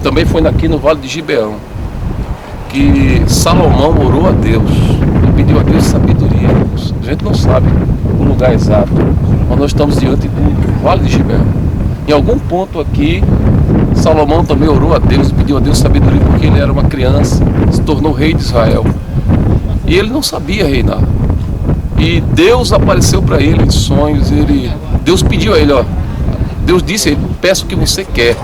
também foi aqui no Vale de Gibeão, que Salomão orou a Deus e pediu a Deus sabedoria. A gente não sabe o lugar exato, mas nós estamos diante do Vale de Gibeão. Em algum ponto aqui, Salomão também orou a Deus e pediu a Deus sabedoria, porque ele era uma criança, se tornou rei de Israel. E ele não sabia reinar. E Deus apareceu para ele em sonhos. Deus pediu a ele, Deus disse a ele: peça o que você quer.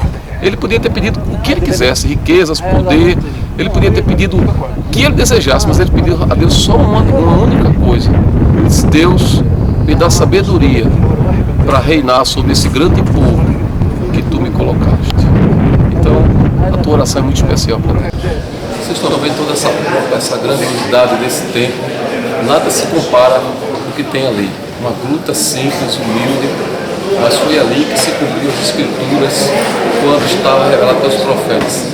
Ele podia ter pedido o que ele quisesse, riquezas, poder. Ele podia ter pedido o que ele desejasse, mas ele pediu a Deus só uma única coisa. Ele disse: Deus, me dá sabedoria para reinar sobre esse grande povo que tu me colocaste. Então, a tua oração é muito especial para Deus. Vocês estão vendo toda essa grandiosidade desse templo. Nada se compara com o que tem ali. Uma gruta simples, humilde, mas foi ali que se cumpriu as Escrituras quando estava revelado pelos profetas: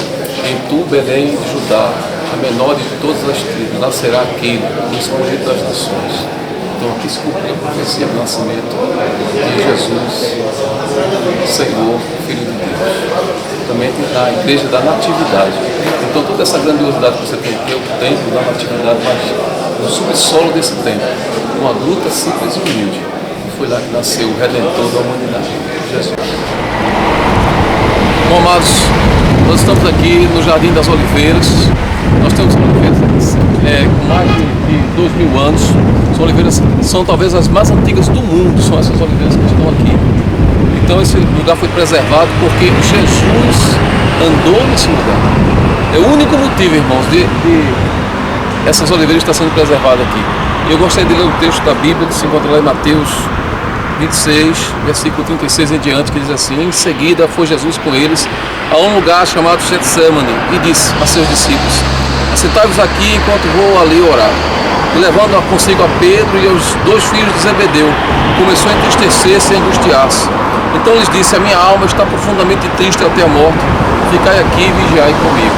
em tu, Belém de Judá, a menor de todas as tribos, nascerá aquele, o escolhido das nações. Então aqui se cumpriu a profecia do nascimento de Jesus, Senhor, Filho de Deus. Também tem a igreja da Natividade. Então toda essa grandiosidade que você tem aqui é o templo da Natividade, mas no subsolo desse templo, uma gruta simples e humilde. E foi lá que nasceu o Redentor da humanidade, Jesus. Bom, amados, nós estamos aqui no Jardim das Oliveiras. Nós temos oliveiras com mais de 2000 anos. As oliveiras são talvez as mais antigas do mundo, são essas oliveiras que estão aqui. Então esse lugar foi preservado porque Jesus andou nesse lugar. É o único motivo, irmãos, de essas oliveiras estar sendo preservadas aqui. Eu gostaria de ler o texto da Bíblia que se encontra lá em Mateus 26, versículo 36 em diante, que diz assim: em seguida foi Jesus com eles a um lugar chamado Getsemane e disse a seus discípulos: assentai-vos aqui enquanto vou ali orar. E levando consigo a Pedro e os dois filhos de Zebedeu, começou a entristecer-se e angustiar-se. Então lhes disse: a minha alma está profundamente triste até a morte, ficai aqui e vigiai comigo.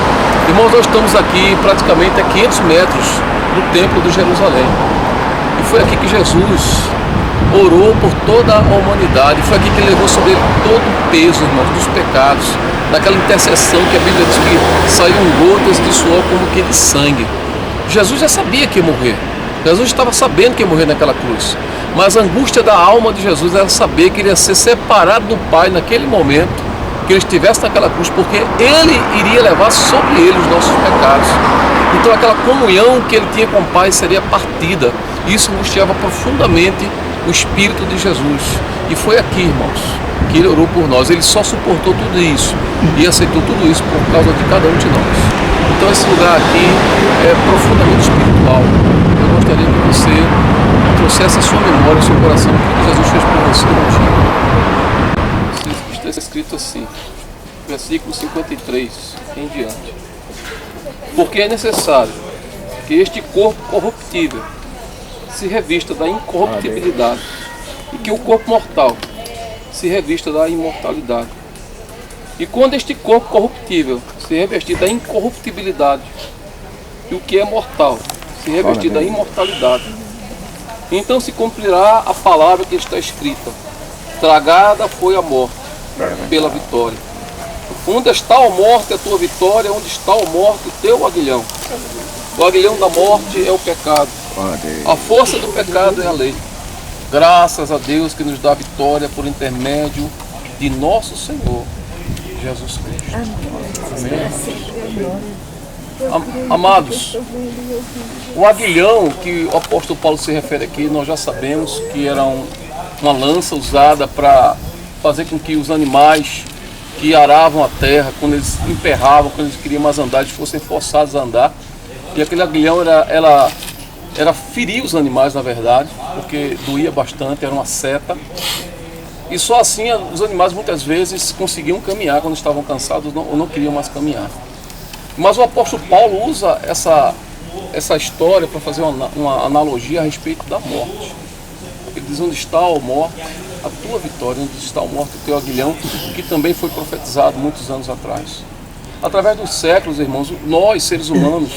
Irmãos, nós estamos aqui praticamente a 500 metros do templo de Jerusalém. E foi aqui que Jesus orou por toda a humanidade. Foi aqui que ele levou sobre ele todo o peso, irmãos, dos pecados, daquela intercessão que a Bíblia diz que saíram gotas de suor como que de sangue. Jesus já sabia que ia morrer. Jesus estava sabendo que ia morrer naquela cruz. Mas a angústia da alma de Jesus era saber que ele ia ser separado do Pai naquele momento, que ele estivesse naquela cruz, porque ele iria levar sobre ele os nossos pecados. Então aquela comunhão que ele tinha com o Pai seria partida. Isso angustiava profundamente o Espírito de Jesus. E foi aqui, irmãos, que ele orou por nós. Ele só suportou tudo isso e aceitou tudo isso por causa de cada um de nós. Então esse lugar aqui é profundamente espiritual. Eu gostaria que você trouxesse a sua memória, o seu coração, o que Jesus fez por você no dia. Está escrito assim, versículo 53 em diante: porque é necessário que este corpo corruptível se revista da incorruptibilidade e que o corpo mortal se revista da imortalidade. E quando este corpo corruptível se revestir da incorruptibilidade e o que é mortal se revestir da imortalidade, então se cumprirá a palavra que está escrita: tragada foi a morte pela vitória. Onde está a morte a tua vitória? Onde está a morte o teu aguilhão? O aguilhão da morte é o pecado. A força do pecado é a lei. Graças a Deus que nos dá a vitória por intermédio de nosso Senhor Jesus Cristo. Amém. Amados, o aguilhão que o apóstolo Paulo se refere aqui, nós já sabemos que era uma lança usada para fazer com que os animais que aravam a terra, quando eles emperravam, quando eles queriam mais andar, eles fossem forçados a andar. E aquele aguilhão era ferir os animais, na verdade, porque doía bastante, era uma seta. E só assim os animais muitas vezes conseguiam caminhar quando estavam cansados ou não queriam mais caminhar. Mas o apóstolo Paulo usa essa história para fazer uma analogia a respeito da morte. Ele diz: onde está, ó morte, a tua vitória? Onde está, ó morte, o teu aguilhão? Que também foi profetizado muitos anos atrás. Através dos séculos, irmãos, nós, seres humanos,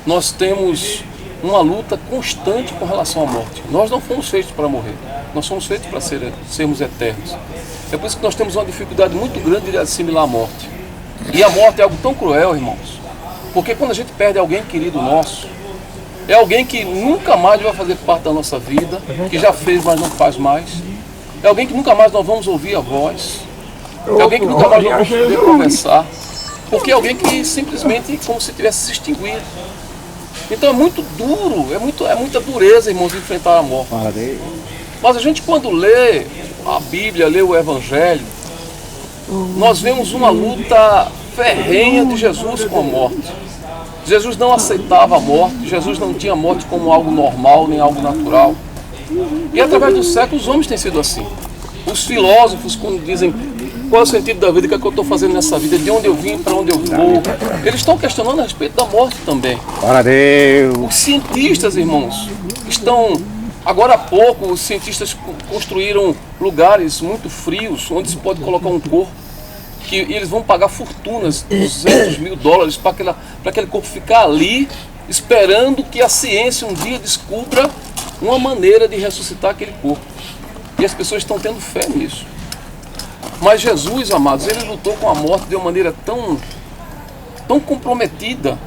nós temos uma luta constante com relação à morte. Nós não fomos feitos para morrer. Nós somos feitos para sermos eternos. É por isso que nós temos uma dificuldade muito grande de assimilar a morte. E a morte é algo tão cruel, irmãos, porque quando a gente perde alguém querido nosso, é alguém que nunca mais vai fazer parte da nossa vida, que já fez, mas não faz mais. É alguém que nunca mais nós vamos ouvir a voz. É alguém que nunca mais nós vamos poder conversar. Porque é alguém que simplesmente como se tivesse se extinguido. Então é muito duro, é muita dureza, irmãos, de enfrentar a morte. Mas a gente quando lê a Bíblia, lê o Evangelho, nós vemos uma luta ferrenha de Jesus com a morte. Jesus não aceitava a morte, Jesus não tinha a morte como algo normal, nem algo natural. E através dos séculos os homens têm sido assim. Os filósofos, quando dizem qual é o sentido da vida, o que é que eu estou fazendo nessa vida, de onde eu vim, para onde eu vou, eles estão questionando a respeito da morte também. Os cientistas, irmãos, estão... Agora há pouco, os cientistas construíram lugares muito frios, onde se pode colocar um corpo, que eles vão pagar fortunas, $200 mil, para aquele corpo ficar ali, esperando que a ciência um dia descubra uma maneira de ressuscitar aquele corpo. E as pessoas estão tendo fé nisso. Mas Jesus, amados, ele lutou com a morte de uma maneira tão comprometida,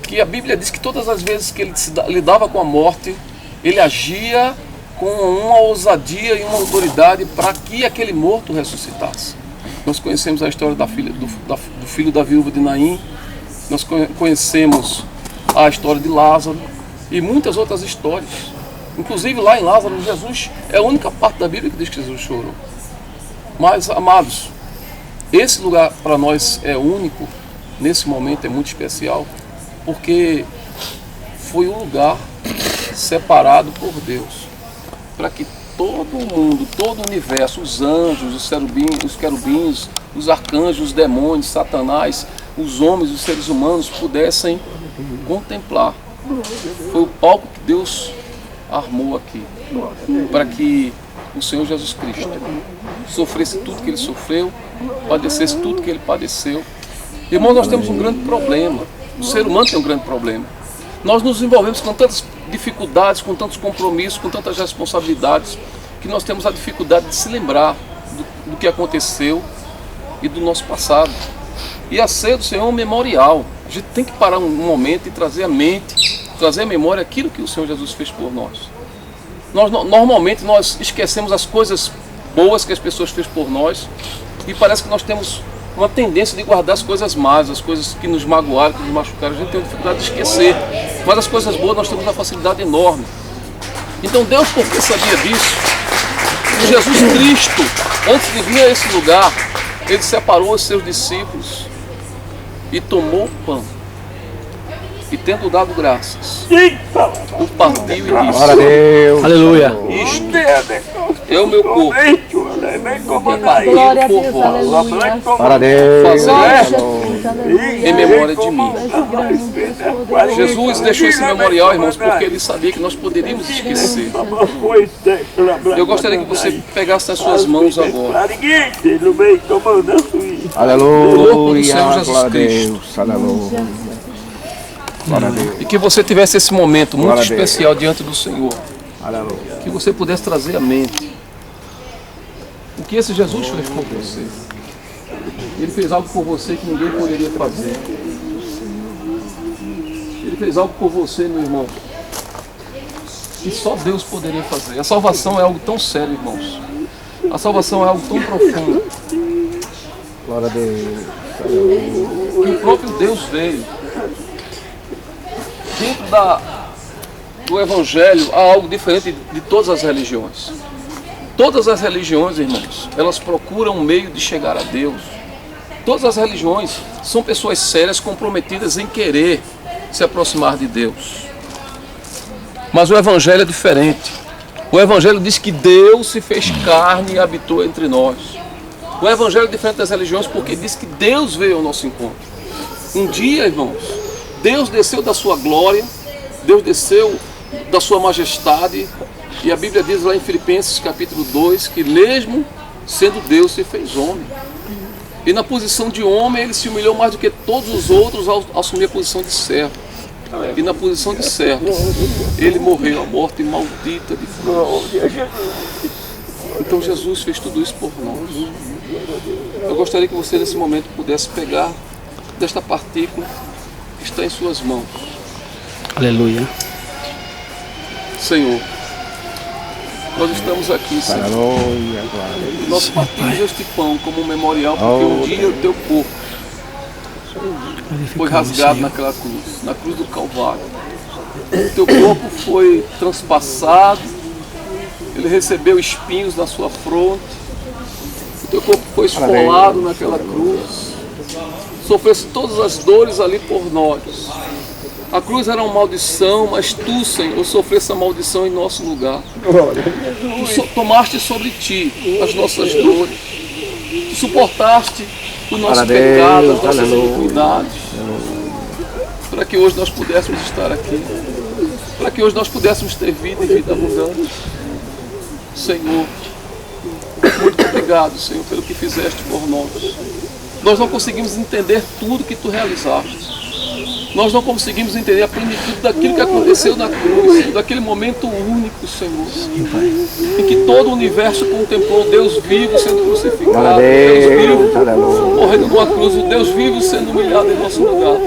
que a Bíblia diz que todas as vezes que ele lidava com a morte, ele agia com uma ousadia e uma autoridade para que aquele morto ressuscitasse. Nós conhecemos a história do filho da viúva de Naim, nós conhecemos a história de Lázaro e muitas outras histórias. Inclusive lá em Lázaro, Jesus é a única parte da Bíblia que diz que Jesus chorou. Mas, amados, esse lugar para nós é único, nesse momento é muito especial, porque foi um lugar separado por Deus, para que todo mundo, todo o universo, os anjos, os querubins, os arcanjos, os demônios, Satanás, os homens, os seres humanos pudessem contemplar. Foi o palco que Deus armou aqui, para que o Senhor Jesus Cristo sofresse tudo que Ele sofreu, padecesse tudo que Ele padeceu. Irmãos, nós temos um grande problema, o ser humano tem um grande problema. Nós nos envolvemos com tantas dificuldades, com tantos compromissos, com tantas responsabilidades, que nós temos a dificuldade de se lembrar do que aconteceu e do nosso passado. E a ceia do Senhor é um memorial. A gente tem que parar um momento e trazer à mente, trazer à memória aquilo que o Senhor Jesus fez por nós. Normalmente nós esquecemos as coisas boas que as pessoas fez por nós e parece que nós temos uma tendência de guardar as coisas más, as coisas que nos magoaram, que nos machucaram. A gente tem dificuldade de esquecer, mas as coisas boas nós temos uma facilidade enorme. Então Deus, porque sabia disso, Jesus Cristo, antes de vir a esse lugar, Ele separou os seus discípulos e tomou o pão. E tendo dado graças, o partiu e disse: Aleluia. Isto é o meu corpo, que partiu por vós. Fazei em memória de mim. Jesus deixou esse memorial, irmãos, porque Ele sabia que nós poderíamos esquecer. Eu gostaria que você pegasse nas suas mãos agora o corpo do Senhor Jesus Cristo. E que você tivesse esse momento muito especial diante do Senhor. Que você pudesse trazer à mente o que esse Jesus fez por você. Ele fez algo por você que ninguém poderia fazer. Ele fez algo por você, meu irmão, que só Deus poderia fazer. A salvação é algo tão sério, irmãos. A salvação é algo tão profundo. Glória a Deus. Que o próprio Deus veio. Dentro do Evangelho há algo diferente de todas as religiões. Todas as religiões, irmãos, elas procuram um meio de chegar a Deus. Todas as religiões são pessoas sérias, comprometidas em querer se aproximar de Deus. Mas o Evangelho é diferente. O Evangelho diz que Deus se fez carne e habitou entre nós. O Evangelho é diferente das religiões porque diz que Deus veio ao nosso encontro. Um dia, irmãos, Deus desceu da sua glória, Deus desceu da sua majestade, e a Bíblia diz lá em Filipenses capítulo 2, que mesmo sendo Deus se fez homem. E na posição de homem ele se humilhou mais do que todos os outros ao assumir a posição de servo. E na posição de servo, ele morreu a morte maldita de cruz. Então Jesus fez tudo isso por nós. Eu gostaria que você nesse momento pudesse pegar desta partícula que está em suas mãos. Aleluia. Senhor, nós estamos aqui, Senhor. Aleluia, glória. Nós partimos este pão como um memorial, porque um dia o teu corpo foi rasgado naquela cruz, na cruz do Calvário. O teu corpo foi transpassado, ele recebeu espinhos na sua fronte, o teu corpo foi esfolado naquela cruz, sofresse todas as dores ali por nós. A cruz era uma maldição, mas tu, Senhor, sofresse a maldição em nosso lugar. Tu tomaste sobre ti as nossas dores, tu suportaste o nosso pecado, as nossas iniquidades, para que hoje nós pudéssemos estar aqui, para que hoje nós pudéssemos ter vida e vida abundante. Senhor, muito obrigado, Senhor, pelo que fizeste por nós. Nós não conseguimos entender tudo que tu realizaste. Nós não conseguimos entender a plenitude daquilo que aconteceu na cruz, daquele momento único, Senhor, em que todo o universo contemplou o Deus vivo sendo crucificado, Deus vivo morrendo numa cruz, o Deus vivo sendo humilhado em nosso lugar.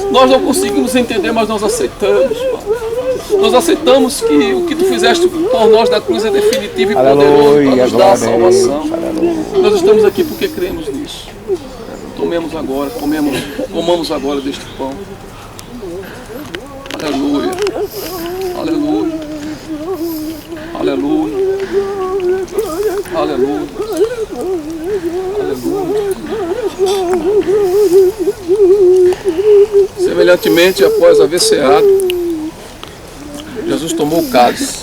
Nós não conseguimos entender, mas nós aceitamos, Pai. Nós aceitamos que o que tu fizeste por nós na cruz é definitivo e poderoso para nos dar a salvação. Nós estamos aqui porque cremos nisso. Tomemos agora, comamos agora deste pão. Aleluia, aleluia, aleluia, aleluia, aleluia. Semelhantemente, após haver ceado, Jesus tomou o cálice.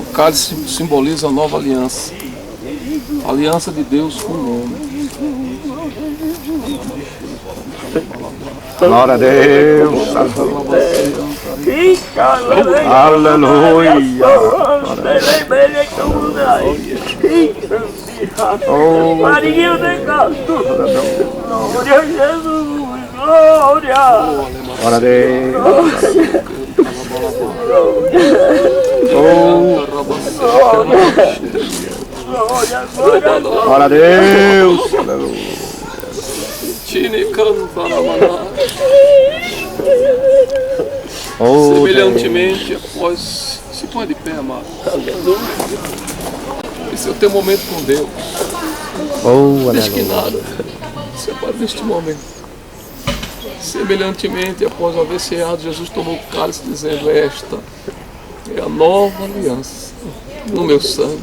O cálice simboliza a nova aliança. A aliança de Deus com o homem. Glória a Deus. Aleluia. Maria de Cristo. Glória a Jesus. Glória. Glória a Deus. Glória a Deus. Aleluia. Semelhantemente, após... Se põe de pé, amado. Esse é o teu momento com Deus. Diz que nada separa deste momento. Semelhantemente, após haver ceado, Jesus tomou o cálice, dizendo: esta é a nova aliança no meu sangue.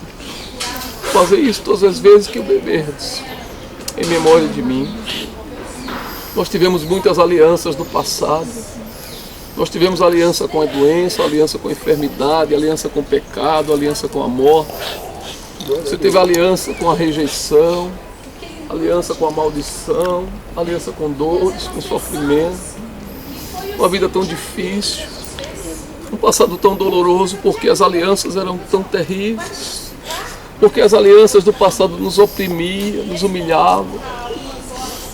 Fazer isso todas as vezes que o beberdes, em memória de mim. Nós tivemos muitas alianças no passado. Nós tivemos aliança com a doença, aliança com a enfermidade, aliança com o pecado, aliança com a morte. Você teve aliança com a rejeição, aliança com a maldição, aliança com dores, com sofrimento. Uma vida tão difícil, um passado tão doloroso, porque as alianças eram tão terríveis, porque as alianças do passado nos oprimiam, nos humilhavam.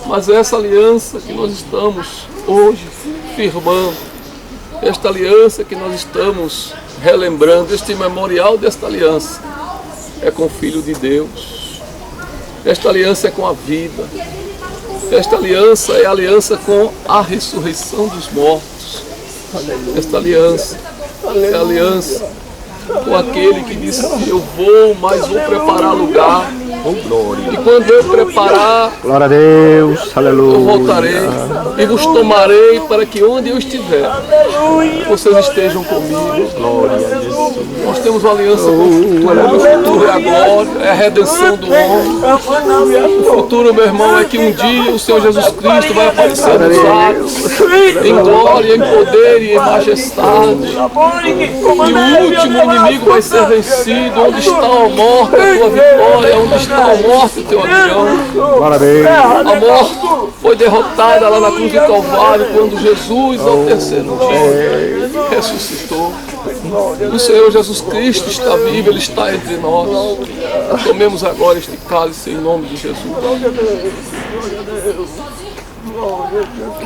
Mas essa aliança que nós estamos hoje firmando, esta aliança que nós estamos relembrando, este memorial desta aliança, é com o Filho de Deus. Esta aliança é com a vida. Esta aliança é a aliança com a ressurreição dos mortos. Esta aliança é a aliança com aquele que disse: eu vou, mas vou preparar lugar. E quando eu preparar, Glória a Deus. Aleluia. eu voltarei e vos tomarei, para que onde eu estiver, vocês estejam comigo. Glória a Jesus. Nós temos uma aliança com o futuro é a glória, é a redenção do homem. O futuro, meu irmão, é que um dia o Senhor Jesus Cristo vai aparecer nos ares, em glória, em poder e em majestade. E o último inimigo vai ser vencido. Onde está a morte, a tua vitória? Onde está a morte, o teu aguilhão? Glória a Deus. A morte foi derrotada lá na cruz do Calvário, quando Jesus, ao terceiro dia, ressuscitou. O Senhor Jesus Cristo está vivo, Ele está entre nós. Tomemos agora este cálice em nome de Jesus.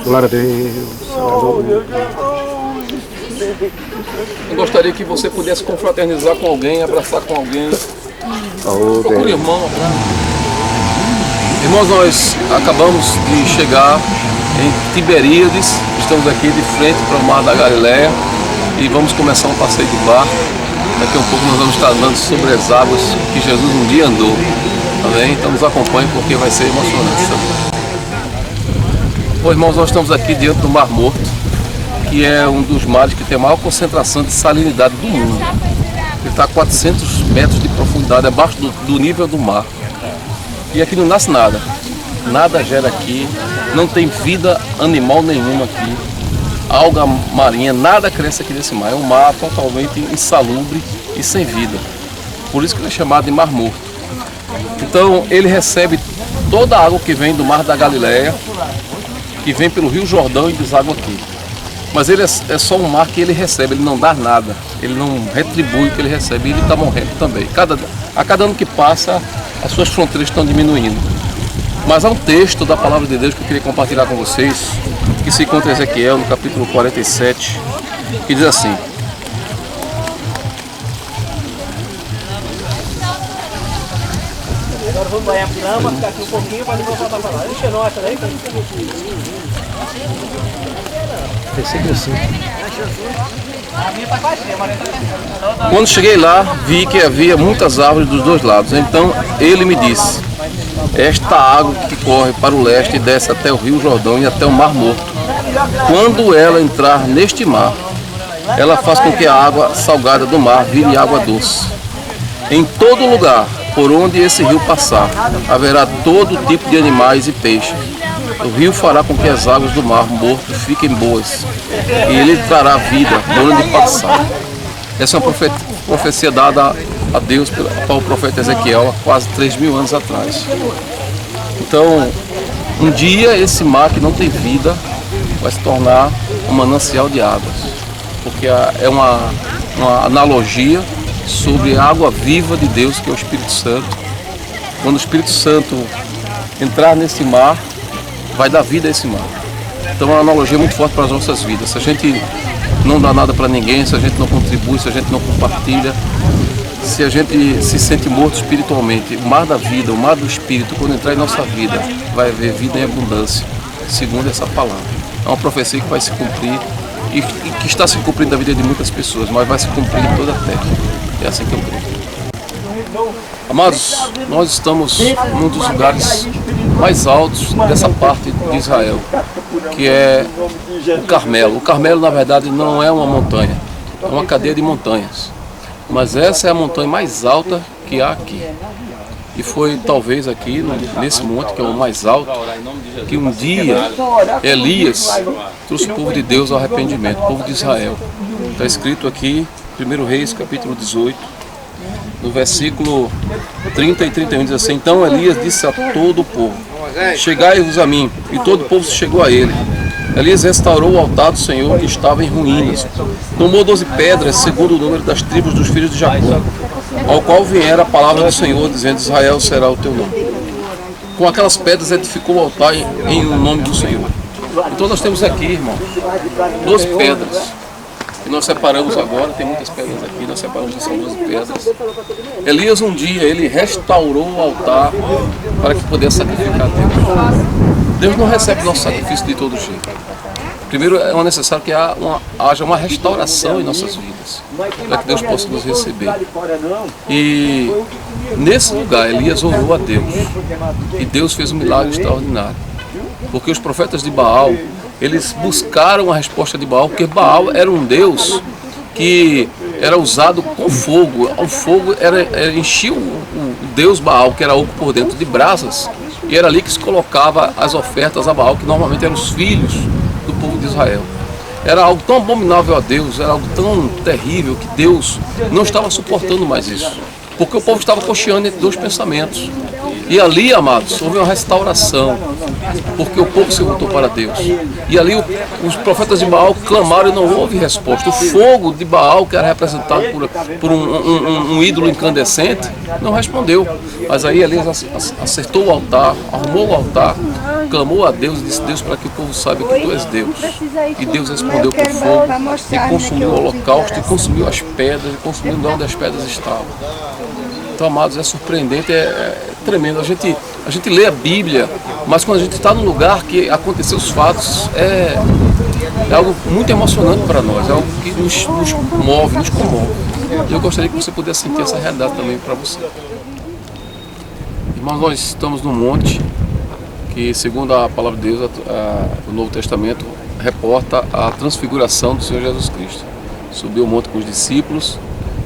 Glória a Deus. Aleluia. Eu gostaria que você pudesse confraternizar com alguém, abraçar com alguém, Oh, Procure, Deus. irmão. Irmãos, nós acabamos de chegar em Tiberíades, estamos aqui de frente para o Mar da Galileia e vamos começar um passeio de barco. Daqui a um pouco nós vamos estar andando sobre as águas que Jesus um dia andou. Tá bem? Então nos acompanhe porque vai ser emocionante também. Bom, irmãos, nós estamos aqui diante do Mar Morto, que é um dos mares que tem a maior concentração de salinidade do mundo. Ele está a 400 metros de profundidade abaixo do nível do mar. E aqui não nasce nada. Nada gera aqui, não tem vida animal nenhuma aqui. Alga marinha, nada cresce aqui nesse mar. É um mar totalmente insalubre e sem vida. Por isso que ele é chamado de Mar Morto. Então ele recebe toda a água que vem do Mar da Galileia, que vem pelo Rio Jordão e deságua aqui. Mas ele é só um mar que ele recebe, ele não dá nada, ele não retribui o que ele recebe, e ele está morrendo também. A cada ano que passa, as suas fronteiras estão diminuindo. Mas há um texto da Palavra de Deus que eu queria compartilhar com vocês, que se encontra em Ezequiel, no capítulo 47, que diz assim: Agora vamos banhar a grama, ficar aqui um pouquinho para depois voltar para lá. Deixa nós aí, Quando cheguei lá, vi que havia muitas árvores dos dois lados. Então ele me disse: esta água que corre para o leste e desce até o Rio Jordão e até o Mar Morto, quando ela entrar neste mar, ela faz com que a água salgada do mar vire água doce. Em todo lugar por onde esse rio passar, haverá todo tipo de animais e peixes. O rio fará com que as águas do Mar Morto fiquem boas, e ele trará vida por onde passar. Essa é uma profecia dada a Deus para o profeta Ezequiel há quase 3.000 anos atrás. Então, um dia esse mar que não tem vida vai se tornar um manancial de águas, porque é uma analogia sobre a água viva de Deus, que é o Espírito Santo. Quando o Espírito Santo entrar nesse mar, vai dar vida a esse mar. Então é uma analogia muito forte para as nossas vidas. Se a gente não dá nada para ninguém, se a gente não contribui, se a gente não compartilha, se a gente se sente morto espiritualmente, o mar da vida, o mar do Espírito, quando entrar em nossa vida, vai haver vida em abundância, segundo essa palavra. É uma profecia que vai se cumprir e que está se cumprindo na vida de muitas pessoas, mas vai se cumprir em toda a terra. É assim que eu creio. Amados, nós estamos num dos lugares mais altos dessa parte de Israel, que é o Carmelo. O Carmelo, na verdade, não é uma montanha, é uma cadeia de montanhas. Mas essa é a montanha mais alta que há aqui. E foi talvez aqui, nesse monte, que é o mais alto, que um dia Elias trouxe o povo de Deus ao arrependimento, o povo de Israel. Está escrito aqui, 1 Reis, capítulo 18, no versículo 30 e 31, diz assim: então Elias disse a todo o povo: chegai-vos a mim. E todo o povo se chegou a ele. Elias restaurou o altar do Senhor que estava em ruínas. Tomou 12 pedras, segundo o número das tribos dos filhos de Jacó, ao qual viera a palavra do Senhor, dizendo: Israel será o teu nome. Com aquelas pedras edificou o altar em nome do Senhor. Então nós temos aqui, irmãos, 12 pedras. E nós separamos agora, tem muitas pedras aqui, nós separamos essas 12 pedras. Elias um dia, ele restaurou o altar para que pudesse sacrificar a Deus. Deus não recebe nosso sacrifício de todo jeito. Primeiro é necessário que haja uma restauração em nossas vidas, para que Deus possa nos receber. E nesse lugar Elias orou a Deus, e Deus fez um milagre extraordinário. Porque os profetas de Baal, eles buscaram a resposta de Baal, porque Baal era um Deus que era usado com fogo. O fogo enchia o Deus Baal, que era oco por dentro, de brasas, e era ali que se colocava as ofertas a Baal, que normalmente eram os filhos do povo de Israel. Era algo tão abominável a Deus, era algo tão terrível, que Deus não estava suportando mais isso, porque o povo estava cocheando entre dois pensamentos. E ali, amados, houve uma restauração, porque o povo se voltou para Deus. E ali os profetas de Baal clamaram e não houve resposta. O fogo de Baal, que era representado por um ídolo incandescente, não respondeu. Mas aí Elias acertou o altar, arrumou o altar, clamou a Deus e disse: Deus, para que o povo saiba que tu és Deus. E Deus respondeu com fogo e consumiu o holocausto, e consumiu as pedras, e consumiu onde as pedras estavam. Então, amados, é surpreendente, é tremendo. A gente lê a Bíblia, mas quando a gente está num lugar que aconteceu os fatos, é algo muito emocionante para nós, é algo que nos move, nos comove. Eu gostaria que você pudesse sentir essa realidade também para você. Irmãos, nós estamos num monte que, segundo a palavra de Deus, o Novo Testamento reporta a transfiguração do Senhor Jesus Cristo. Subiu o monte com os discípulos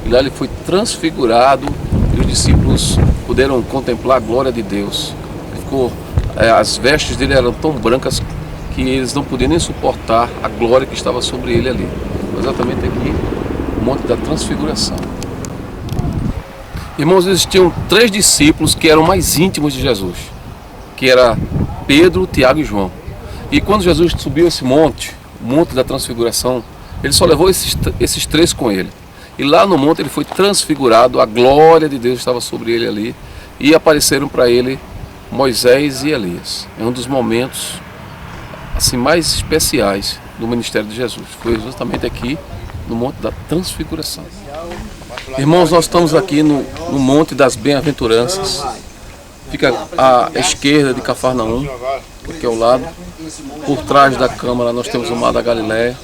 e lá ele foi transfigurado e os discípulos puderam contemplar a glória de Deus. As vestes dele eram tão brancas que eles não podiam nem suportar a glória que estava sobre ele ali. Exatamente aqui, o monte da transfiguração. Irmãos, existiam 3 discípulos que eram mais íntimos de Jesus, que era Pedro, Tiago e João. E quando Jesus subiu esse monte, o monte da transfiguração, ele só levou esses 3 com ele. E lá no monte ele foi transfigurado, a glória de Deus estava sobre ele ali, e apareceram para ele Moisés e Elias. É um dos momentos assim mais especiais do ministério de Jesus. Foi justamente aqui no monte da transfiguração. Irmãos, nós estamos aqui no monte das bem-aventuranças. Fica à esquerda de Cafarnaum, aqui ao lado. Por trás da câmara nós temos o Mar da Galileia.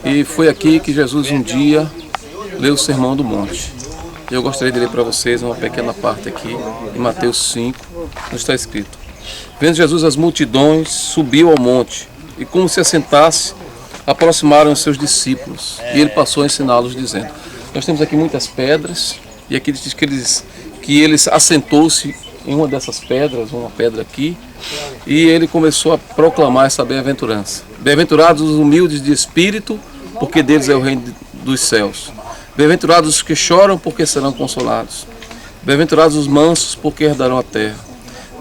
E foi aqui que Jesus um dia leu o Sermão do Monte. Eu gostaria de ler para vocês uma pequena parte aqui, em Mateus 5, onde está escrito: Vendo Jesus as multidões, subiu ao monte, e como se assentasse, aproximaram os seus discípulos, e ele passou a ensiná-los, dizendo... Nós temos aqui muitas pedras, e aqui diz que ele assentou-se em uma dessas pedras, uma pedra aqui, e ele começou a proclamar essa bem-aventurança. Bem-aventurados os humildes de espírito, porque deles é o reino dos céus. Bem-aventurados os que choram, porque serão consolados. Bem-aventurados os mansos, porque herdarão a terra.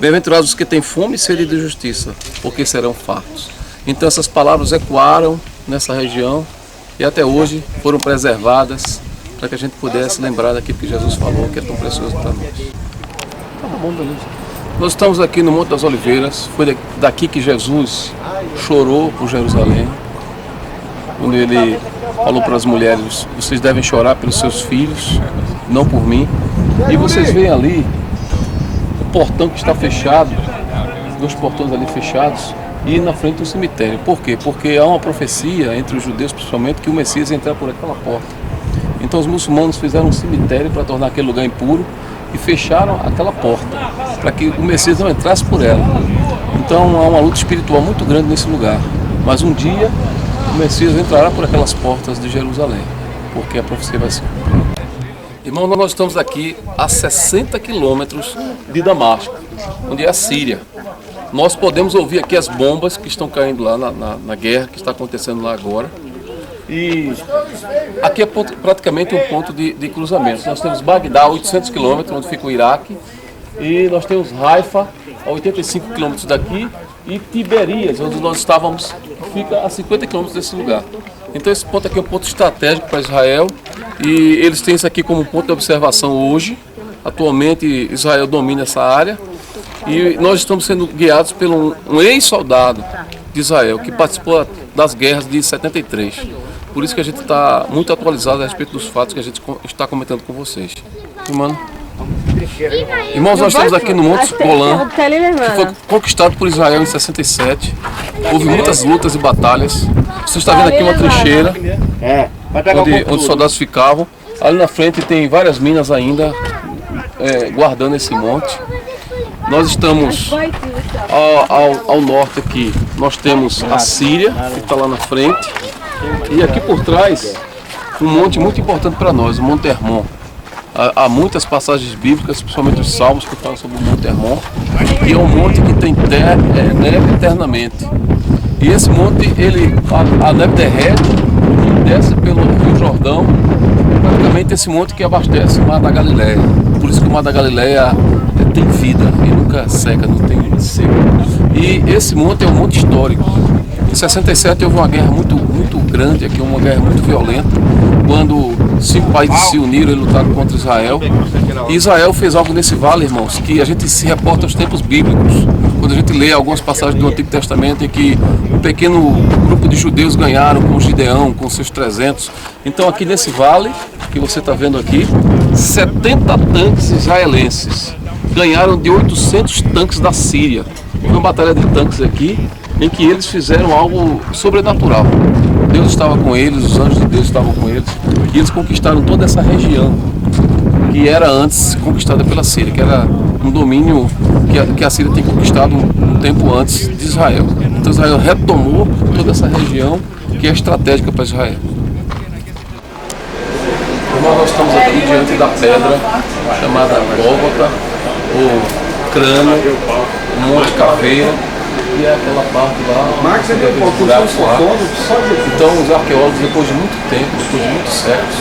Bem-aventurados os que têm fome e sede de justiça, porque serão fartos. Então essas palavras ecoaram nessa região e até hoje foram preservadas para que a gente pudesse lembrar daquilo que Jesus falou, que é tão precioso para nós. Tá bom, beleza. Nós estamos aqui no Monte das Oliveiras. Foi daqui que Jesus chorou por Jerusalém, quando ele falou para as mulheres: vocês devem chorar pelos seus filhos, não por mim. E vocês veem ali o portão que está fechado, 2 portões ali fechados, e na frente do cemitério. Por quê? Porque há uma profecia entre os judeus, principalmente, que o Messias ia entrar por aquela porta. Então os muçulmanos fizeram um cemitério para tornar aquele lugar impuro e fecharam aquela porta para que o Messias não entrasse por ela. Então há uma luta espiritual muito grande nesse lugar. Mas um dia o Messias entrará por aquelas portas de Jerusalém, porque a profecia vai se cumprir. Irmão, nós estamos aqui a 60 quilômetros de Damasco, onde é a Síria. Nós podemos ouvir aqui as bombas que estão caindo lá na guerra que está acontecendo lá agora. E aqui é praticamente um ponto de cruzamento. Nós temos Bagdá, a 800 quilômetros, onde fica o Iraque. E nós temos Haifa, a 85 quilômetros daqui. E Tiberias, onde nós estávamos, fica a 50 quilômetros desse lugar. Então esse ponto aqui é um ponto estratégico para Israel. E eles têm isso aqui como um ponto de observação hoje. Atualmente Israel domina essa área. E nós estamos sendo guiados por um ex-soldado de Israel, que participou das guerras de 73. Por isso que a gente está muito atualizado a respeito dos fatos que a gente está comentando com vocês. Irmãos, nós estamos aqui no Monte Golã, que foi conquistado por Israel em 67. Houve muitas lutas e batalhas. Você está vendo aqui uma trincheira, onde os soldados ficavam. Ali na frente tem várias minas ainda, guardando esse monte. Nós estamos ao norte aqui, nós temos a Síria, que está lá na frente. E aqui por trás, um monte muito importante para nós, o Monte Hermon. Há muitas passagens bíblicas, principalmente os Salmos, que falam sobre o Monte Hermon. E é um monte que tem neve eternamente. E esse monte, a neve derrete e desce pelo Rio Jordão. Praticamente esse monte que abastece o Mar da Galileia. Por isso que o Mar da Galileia tem vida e nunca seca, não tem seco. E esse monte é um monte histórico. Em 67 houve uma guerra muito grande aqui, uma guerra muito violenta, quando 5 países se uniram e lutaram contra Israel. E Israel fez algo nesse vale, irmãos, que a gente se reporta aos tempos bíblicos. Quando a gente lê algumas passagens do Antigo Testamento em que um pequeno grupo de judeus ganharam com Gideão, com seus 300. Então aqui nesse vale que você está vendo aqui, 70 tanques israelenses ganharam de 800 tanques da Síria. Foi uma batalha de tanques aqui, em que eles fizeram algo sobrenatural. Deus estava com eles, os anjos de Deus estavam com eles, e eles conquistaram toda essa região, que era antes conquistada pela Síria, que era um domínio que a Síria tem conquistado um tempo antes de Israel. Então Israel retomou toda essa região que é estratégica para Israel. Nós estamos aqui diante da pedra chamada Gólgota, ou crânio, Monte Caveira, e é aquela parte lá. Então os arqueólogos, depois de muito tempo, depois de muitos séculos,